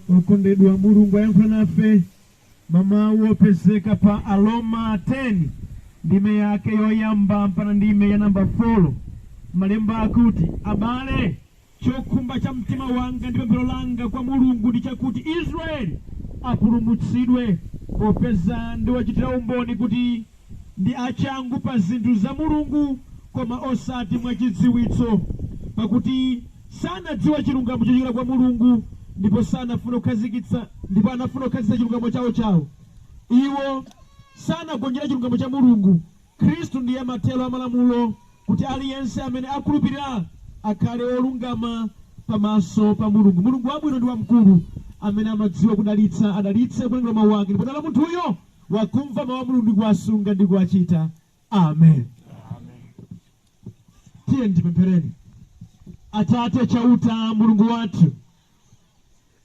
okondedwa Mulungu ayankhula nafe mama wopezeka pa Aroma 10 ndime yake yoyamba mpaka ndime ya namba 4 malemba akuti abale chokhumba cha mtima wanga ndi pemphero langa kwa Mulungu ndi chakuti Israeli apulumutsidwe popeza ndi wachitira umboni kuti ndi achangu pa zinthu za Mulungu koma osati mwachidziwitso pakuti sanadziwa chilungamo chochokera kwa Mulungu ndipo sanafuna kukhazikitsa ndipo anafuna kukhazikitsa chilungamo chawo. Iwo sanagonjera chilungamo cha Mulungu. Khristu ndiye mathero amalamulo kuti aliyense amene akhulupirira akhale olungama pamaso pa Mulungu. Mulungu wabwino ndi wamkulu amene amadziwa kudalitsa adalitse kulengera mawu ake ndipo dala munthuyo wakumva mawu a Mulungu ndi kuwasunga ndi kuwachita. Amen. Tiye ndipemphereni. Atate chauta Mulungu wathu,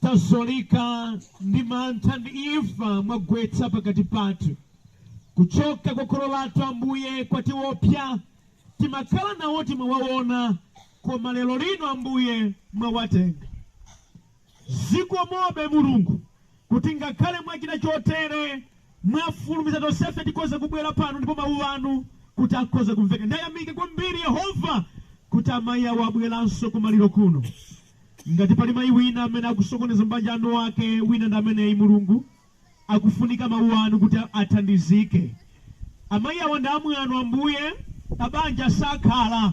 tazolika ndi mantha ndi imfa mwagwetsa pakati pathu. Kuchoka kwa kholo lathu Ambuye kwatiopsa, timakhala nawo timawaona, koma lero lino Ambuye mwawatenga. Zikomobe Mulungu kuti ngakhale mwachita chotere mwafulumiza tonsefe tikoze kubwera pano ndipo mawu anu kuti akhoze kumveka. Ndayamika kwambiri Yehova kuti amayi awo abweranso kumaliro kuno. Ngati pali mayi wina amene akusokoneza mbanja anu wake, wina ndi ameneyi Mulungu akufunika mawu anu kuti athandizike. Amayi awo ndi amwano Ambuye, abanja sakhala.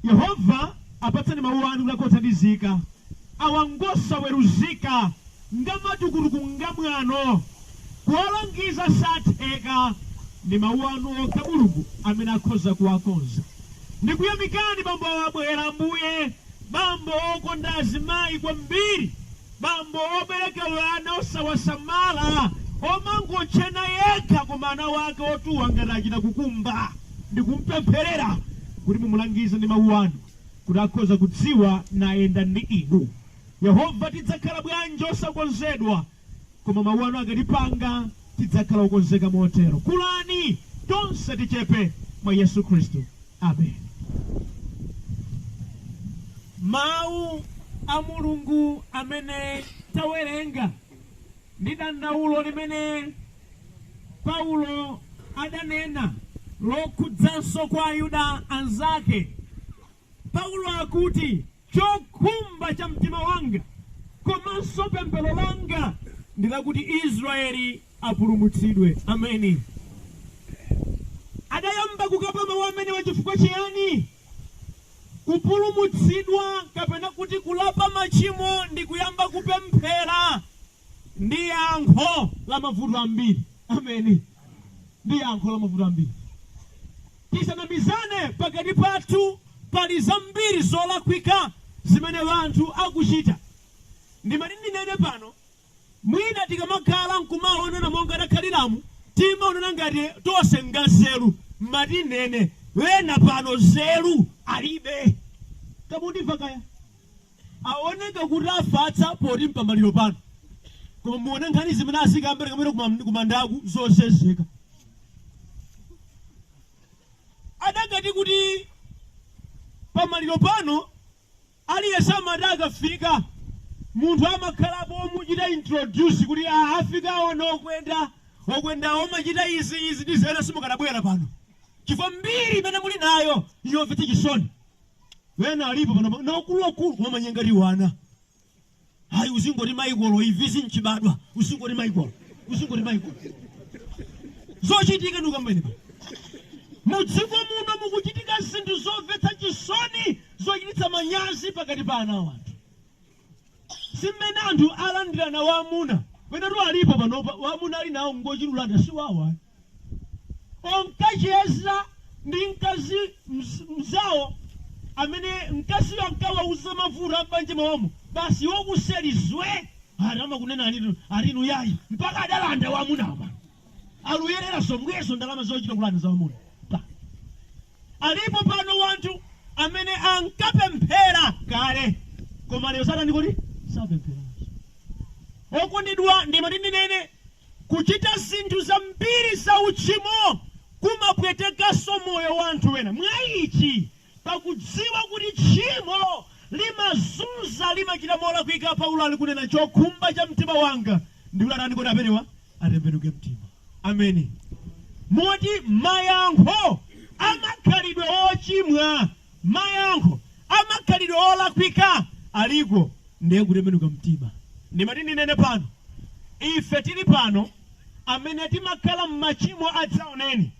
Yehova apatsani mawu anu kuti akothandizika. Awangosa weruzika ngamatukutuku ngamwano kuwalangiza satheka ndi mawu anu okha Mulungu amene akhoza kuwakonza. Ndikuyamikani bambo wabwera Ambuye, bambo okonda azimayi kwambiri, bambo obereka wana osawasamala, omangochena yekha koma ana wake otuwa ngati achita kukumba. Ndikumpempherera kuti mumulangize ndi mawu anu kuti akhoza kudziwa nayenda ndi inu. Yehova tidzakhala bwanji osakonzedwa, koma mawu anu akatipanga tidzakhala okonzeka motero. Kulani tonse tichepe mwa Yesu Khristu. Amen. Mawu a Mulungu amene tawerenga ndi dandaulo limene Paulo adanena lokhudzanso kwa Ayuda anzake. Paulo akuti chokhumba cha mtima wanga komanso pemphero langa ndi lakuti Israeli apulumutsidwe. Ameni. Adayamba kukapa mawu amene wachifukwa chiyani? Kupulumutsidwa kapena kuti kulapa machimo ndi kuyamba kupemphera ndi yankho la mavuto ambiri. Ameni. Ndi yankho la mavuto ambiri. Tisanamizane pakati pathu pali zambiri zolakwika zimene wanthu akuchita. Ndimati ndinene pano, mwina tikamakhala nkumaonana monga adakhaliramu, timaonana ngati tonse nzeru. Mati nene wena pano nzeru alibe. Kamundimva kaya? Aoneka kuti afatsa poti mpamaliro pano. Koma muone nkhani zimene azikambere kamene kumandaku zosezeka. Adakati kuti pamaliro pano aliyense amati akafika munthu amakhalapo omuchita introduce kuti afika ono okwenda omachita izi ndi zena simukanabwera pano. Chifukwa mbiri imene muli nayo yomvetsa chisoni. Wena alipo pano naukuluakulu wamanyengati wana. Hayi uzingoti maikolo ivi zinchibadwa, uzingoti maikolo. Zochitika ndukambeni pano. Mudziko muno mukuchitika zinthu zomvetsa chisoni, zochititsa manyazi pakati pa ana wanthu. Simene anthu alandirana wamuna. Wena tu alipo panopa wamuna ali nawo ngochilulanda si wawa. Onkacheza ndi mkazi mzawo amene mkazi ankawauza mavuto ambanja mawomo. Basi wokuselizwe arama kunena alinu yayi mpaka adalanda wamuna apa. Aluyerera somweso ndalama zochita kulanda za wamuna. Alipo pano wanthu amene ankapemphera kale koma lero satani kuti sapemphera. Okondedwa ndimati ndinene kuchita zinthu zambiri za uchimo kumapwetekanso moyo wa anthu wena. Mwaichi pakudziwa kuti tchimo limazunza limachita mola kuika Paulo ali kunena chokhumba cha mtima wanga ndikulatani kuti amenewa atembenuke mtima. Ameni. Moti mayankho amakhalidwe ochimwa, mayankho amakhalidwe olakwika aliko ndiye kutembenuka mtima. Ndimati ndinene pano, ife tili pano amene timakhala m'machimo adzaoneni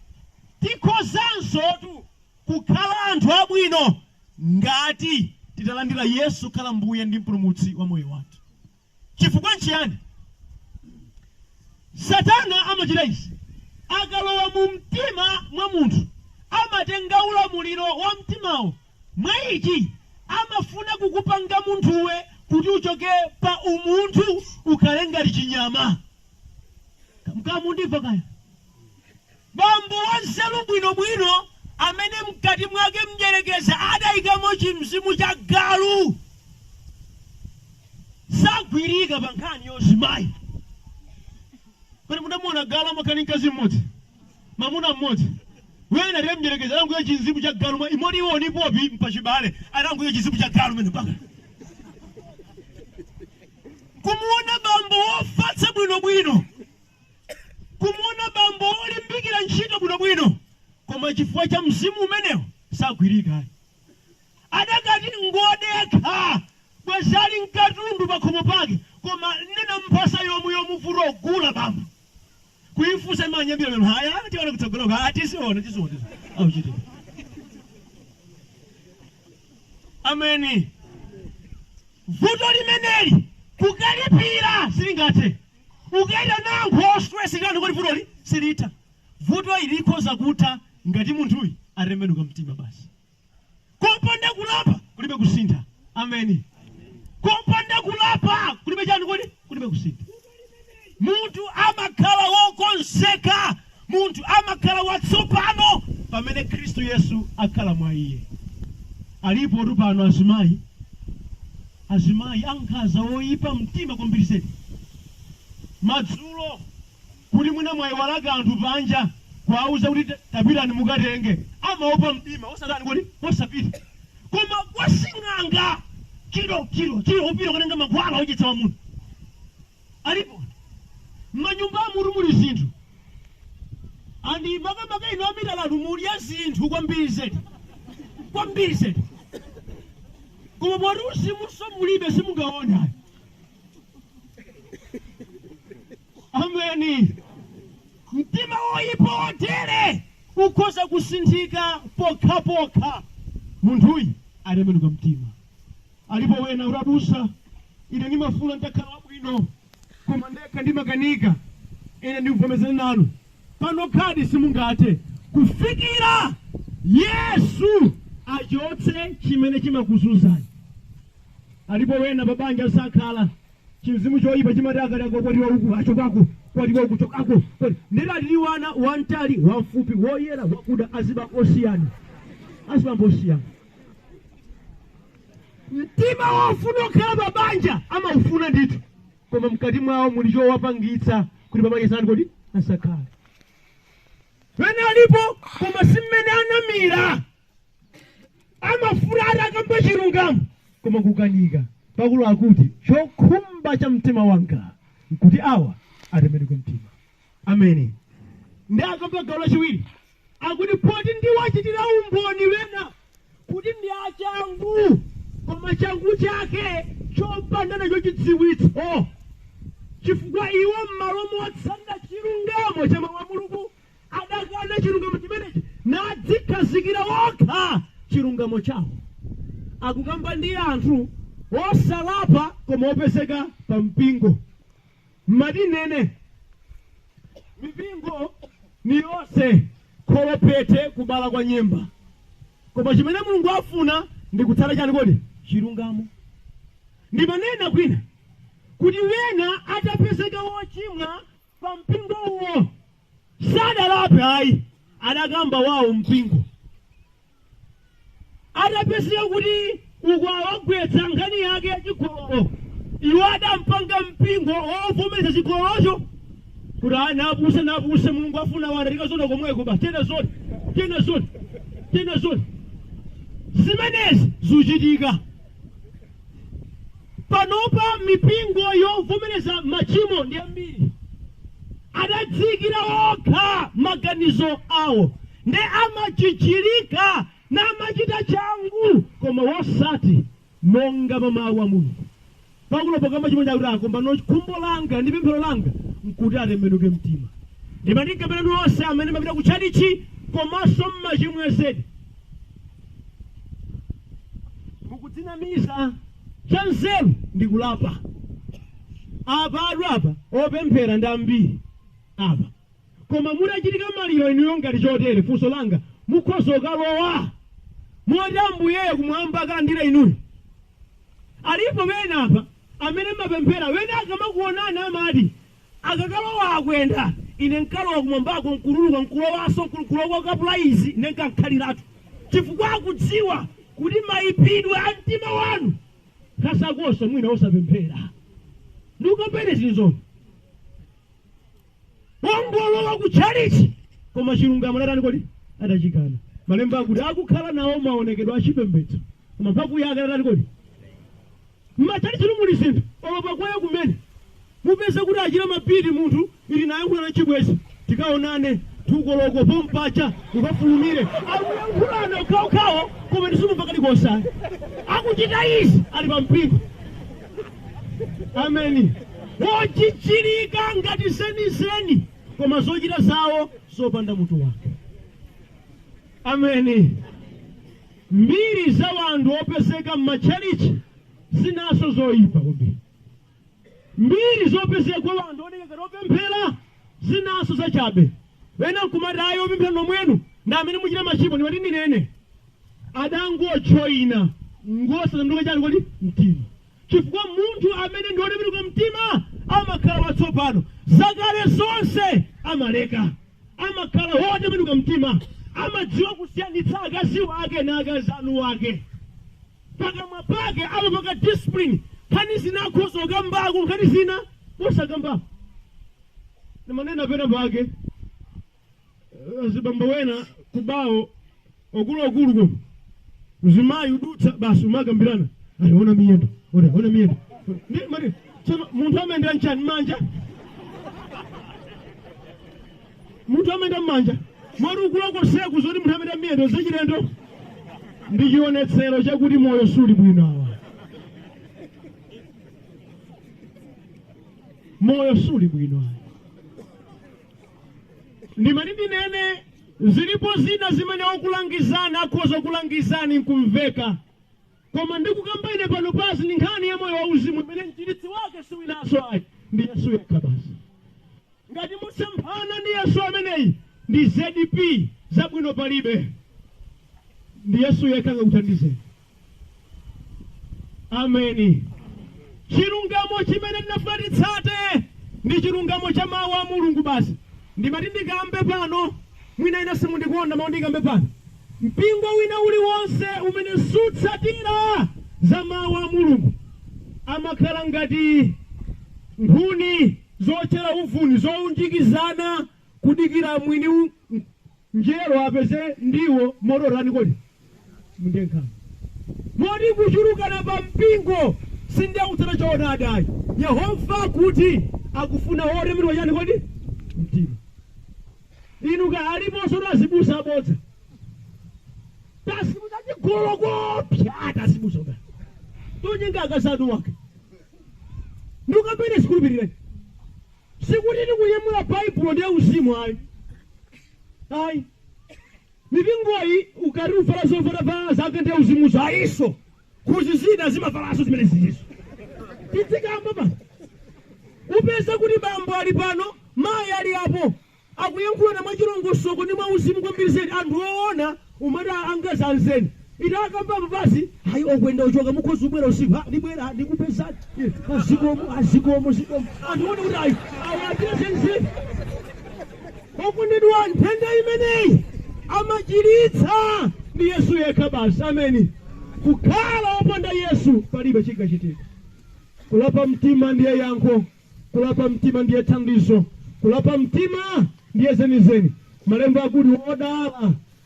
tikhozanso tu kukhala anthu abwino ngati titalandira Yesu khala mbuye ndi mpulumutsi wa moyo wathu. Chifukwa nchiyani? Satana amachita izi. Akalowa mu mtima mwa munthu amatenga ulamuliro wa mtimawo. Mwa ichi amafuna kukupanga munthuwe kuti uchoke pa umunthu ukhale ngati chinyama. Mkamundimva kaya? Bambo wanzeru bwinobwino amene mkati mwake mnjerekeza adayikamo chimzimu cha galu sagwirika pa nkhani yozimayi. Pene munamuona galu amakhala mkazi mmodzi, mamuna mmodzi, wena ndiye mnjerekeza adanguya chimzimu cha galu imodi iwoni popi mpachibale adanguya chimzimu cha galu mene mpaka kumuona bambo wofatsa bwinobwino, kumuona bambo olimbikira ntchito bwinobwino, koma chifukwa cha mzimu umenewo sagwirika. Adakati ngodekha bwezali mkatundu pakhomo pake, koma nena mphasa yomuvuto ogula bambo kuyifusa imanyambira meno haya tiona kutsogoloka tisiona au chiti. Ameni. Vuto limeneli kukalipira silingathe. Ukaita nankho stress ilani kuti vuto silita. Vuto ilikhoza kutha ngati munthuyi atembenuka mtima basi. Kopanda kulapa kulibe kusintha. Ameni. Kopanda kulapa kulibe chani kodi kulibe kusintha. Munthu amakhala wokonzeka, munthu amakhala watsopano pamene Khristu Yesu akhala mwa iye. Alipo tu pano azimayi ankhaza woyipa mtima kwambiri zedi. Madzulo kuti mwina mwayiwalaka anthu panja kwauza kuti tapitani mukatenge, amaopa mdima osatani kodi osapita. Koma kwasing'anga chiro upita kutenga magwala odyetsa wa munthu. Alipo manyumba amuru muli zinthu andi makamaka ino amidalatu mulya zinthu kwambiri zedi koma poti usimuso mulibe simungaona. Ameni. Mtima woyipa wotere ukhoza kusinthika pokha munthuyi atembenuka mtima. Alipo wena uradusa ine ndimafuna ndakhala wabwino koma ndekha ndimakanika ine ndivomezana nanu pano khadi simungathe kufikira Yesu achotse chimene chimakuzunzani. Alipo wena babanja sakhala chimzimu choyipa chimati akati kwatiwa uku achokako kwatiwa uku chokako ndilali wana wantali wamfupi woyera wakuda aziba osiyana mtima wofuna okhala babanja amaufuna ndithu koma mkati mwawo muli chowapangitsa kuti babanja sani kodi asakhala. Wena alipo koma simmene anamira amafuna ati akamba chilungamo koma kukanika Paulo akuti chokhumba cha mtima wanga nkuti awa atembenuke mtima. Ameni. Ndi akamba gawo lachiwiri akuti poti ndiwachitira umboni wena kuti ndi achangu koma changu chake chopanda nacho chidziwitso chifukwa iwo m'malo motsatira chilungamo cha mawu a Mulungu adakana chilungamo chimenechi nadzikhazikira wokha chilungamo chawo. Akukamba ndi anthu osalapa koma opezeka pa mpingo. Madinene mipingo ni yonse kholopete kubala kwa nyemba koma chimene Mulungu afuna ndi kutsala chani kodi chilungamo. Ndi manena kwina kuti wena atapezeka wochimwa pa mpingo uwo sadalape ayi adakamba wawo mpingo. Atapezeka kuti ukwawagwetsa nkhani yake yachigololo iwo adampanga mpingo wovomereza chigololocho kuti napuse Mulungu afuna wana tikazona komweko ba tena zote zimenezi zuchitika. panopa mipingo yovomereza machimo ndi ambiri adadzikira okha maganizo awo nde amachichirika na amachita changu koma wosati monga mawu a Mulungu. Paulo pokamba chimwe chakurako mbano khumbo langa ndi pemphero langa nkuti atembenuke mtima. Ndimanika pena nonse amene mapita ku chalichi komanso mmachimwezedi mukudzinamiza chanzeru ndi kulapa. Apa adwapa opemphera ndi ambiri apa koma mutachitika maliro inuyo ngati chotere funso langa mukhoza kukalowa moti Ambuyeyo kumwamba akalandira inuyo. Alipo bena apa amene mapemphera wena akamakuonani amati akakalowa akwenda ine nkalowa kumwambako nkululuka nkulowaso nkulowa kapulaizi nenkankhaliratu chifukwa akudziwa kuti mayipidwe a mtima wanu kasakoso mwina osapemphera. Ndikupemphere zinthu wongolowa ku chalichi koma chilungamo latani kodi adachikana. Malemba akuti akukhala nawo maonekedwe achipembedzo koma mphamvu yake latani kodi. Mmachalichi muli zinthu olopa kwayo kumene mupeze kuti achira mapiri munthu ili nayankhula na chibwezi tikaonane tukoloko pompacha ukafulumire akuyankhulana ukhaokhawo koma ndisumumva kalikosani akuchita izi ali pa mpingo. Ameni. Wochichirika ngati zenizeni koma zochita zawo zopanda mutu wake. Ameni. Mbiri za wanthu opezeka m'machalichi zinaso zoyipa kwambiri. Mbiri zopezeka kwa wanthu onekera opemphera zinaso zachabe. Wena nkumati ayi opemphera nomwenu ndi amene muchita machimo ndimati ndinene adangochoina ngosasanduka chani kodi mtima. Chifukwa munthu amene ndi otembenuka mtima amakhala watsopano zakale zonse amaleka amakhala wotembenuka mtima amadziwa kusiyanitsa akazi wake na akazi anu wake pakamwa pake amapaka discipline khani zina akhoza kukambako nkhani zina osakambako. Ndimanena pena pake azibamba wena kubawo okuluokulu uzimayi udutsa basi umakambirana ayi ona miyendo ona miyendo ndi mari munthu amenda nchani manja munthu amenda manja mari ukuloko seku zoti munthu amenda miyendo zachilendo ndi chionetsero chakuti moyo suli bwino awa. Moyo suli bwino awa. Ndimati ndinene zilipo zina zimene okulangizana akhoza kulangizani nkumveka koma ndikukamba ine pano pasi ni nkhani ya moyo wauzimu imene mchiritsi wake siwinaso ayi ndi Yesu yekha basi. Ngati musemphana ndi Yesu ameneyi ndi ZDP zabwino palibe ndi Yesu yekha ngakuthandizeni. Ameni. Chilungamo chimene tinafuna titsate ndi chilungamo cha mawu a Mulungu basi. Ndimati ndikambe pano mwina ina simundikonda mawu ndikambe pano mpingo wina uliwonse umene sutsatira za mawu a Mulungu amakhala ngati nkhuni zochera uvuni zounjikizana kudikira mwini njero apeze ndiwo motorani kodi mundenkhani modi kuchulukana pa mpingo sindiyautsana choonadi ayi. Yehova kuti akufuna otembenuka chani kodi mtima. Inu ka aliponso tazibusa abodza tasibusa chigolokopya tasibusa ka tonyenga akazanu wake ndikapene sikulupirira sikuti ndikunyamula baibulo ndi uzimu ayi mipingoyi ukati ufala zovala zake ndi uzimu zaiso kuti zina zimafalaso zimene ziziso tizikamba pa upeza kuti bambo ali pano mayi ali apo akuyankhulana mwachilongosoko ndi mwauzimu kwambiri zedi anthu oona umati angazanzeni ita akamba basi hayi okwenda uchoka mukhoza ubwera usiku ndibwera ndikupezani azikomo anthu one kuti ayi awatirezenzi okundidwa nthenda imeneyi amachiritsa ndi Yesu yekha basi. Ameni. Kukhala opanda Yesu palibe chingachitika. Kulapa mtima ndiye yankho, kulapa mtima ndiye thandizo, kulapa mtima ndiye zenizeni. Malemba akuti odala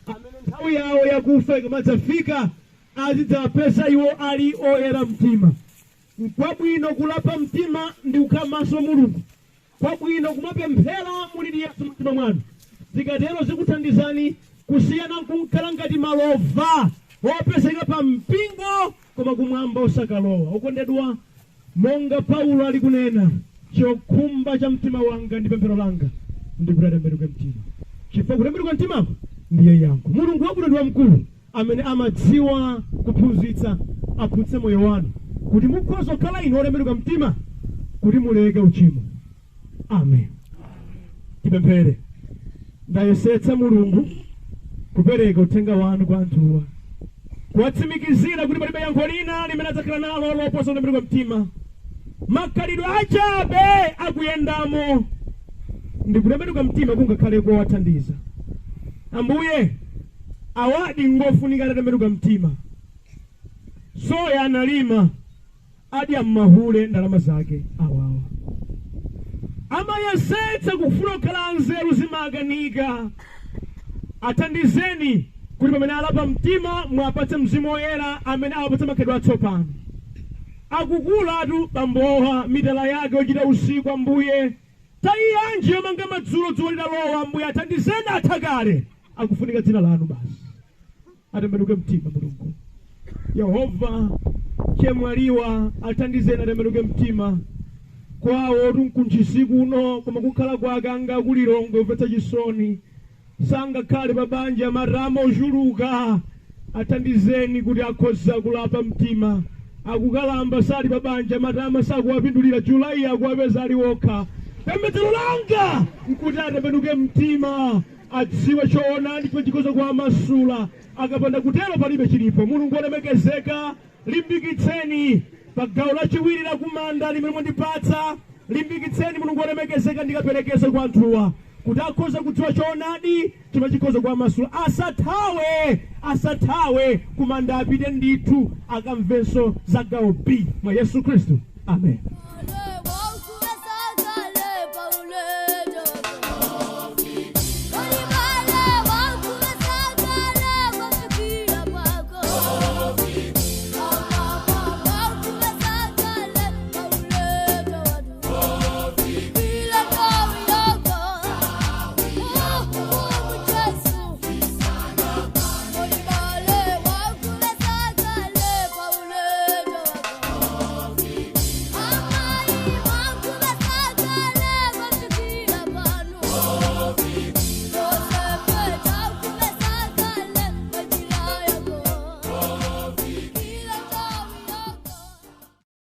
amene nthawi yawo yakufa ikamadzafika azidzapeza iwo ali oyera mtima. Kwabwino kulapa mtima ndi ukamaso mulungu. Kwabwino kumapemphera mulili Yesu mtima mwanu. Zikatero zikuthandizani kusiyana nkukhala ngati malova opezeka pa mpingo koma kumwamba osakalowa. Okondedwa, monga Paulo ali kunena, chokhumba cha mtima wanga ndi pemphero langa ndi kutembenuka mtima. Chifukwa kutembenuka mtima ndiye yankho. Mulungu wabwino ndi wamkulu amene amadziwa kuphunzitsa, aphunzitse moyo wanu kuti mukhoza kukhala inu otembenuka mtima kuti muleke uchimo. Amen. Tipemphere. Ndayesetsa Mulungu kupereka uthenga wanu kwa anthuwa, kuwatsimikizira kuti palibe yankho lina limene adzakhala nalo loposa kutembenuka mtima. Makhalidwe achabe akuyendamo ndi kutembenuka mtima kungakhale kowathandiza. Ambuye, awadi ngofunika atembenuka mtima. Soya analima adya mmahule ndalama zake awawa. Amayesetsa kufuna kukhala nzeru zimaganika. Athandizeni kuti pamene alapa mtima mwapatse Mzimu Woyera amene awapatsa makhalidwe atsopano. Akukulatu bamboha mitala yake ochita usiku. Ambuye, tayiyanji yomanga madzulo dzuwa litalowa. Ambuye, athandizeni athakale. Akufunika dzina lanu basi. Atembenuke mtima Mulungu. Yehova chemwaliwa athandizeni atembenuke mtima. Kwawo tunkunchisiku uno koma kukhala kwake anga kulilongo umvetsa chisoni. Sangakhale pabanja marama ochuluka. Athandizeni kuti akhoza kulapa mtima. Akukalamba sali pabanja marama sakuwapindulira. Julai akuwapeza ali wokha. Pembedzero langa nkuti atembenuke mtima, adziwe choonadi chimene chikhoza kuwamasula. Akapanda kutero palibe chilipo. Mulungu olemekezeka, limbikitseni pa gawo lachiwiri la kumanda limene mwandipatsa. Limbikitseni Mulungu olemekezeka ndikaperekeze kwa anthuwa kuti akhoza kudziwa choonadi chimene chikhoza kuwamasula. Asathawe kumanda, apite ndithu akamvenso za gawo B mwa Yesu Khristu. Amen.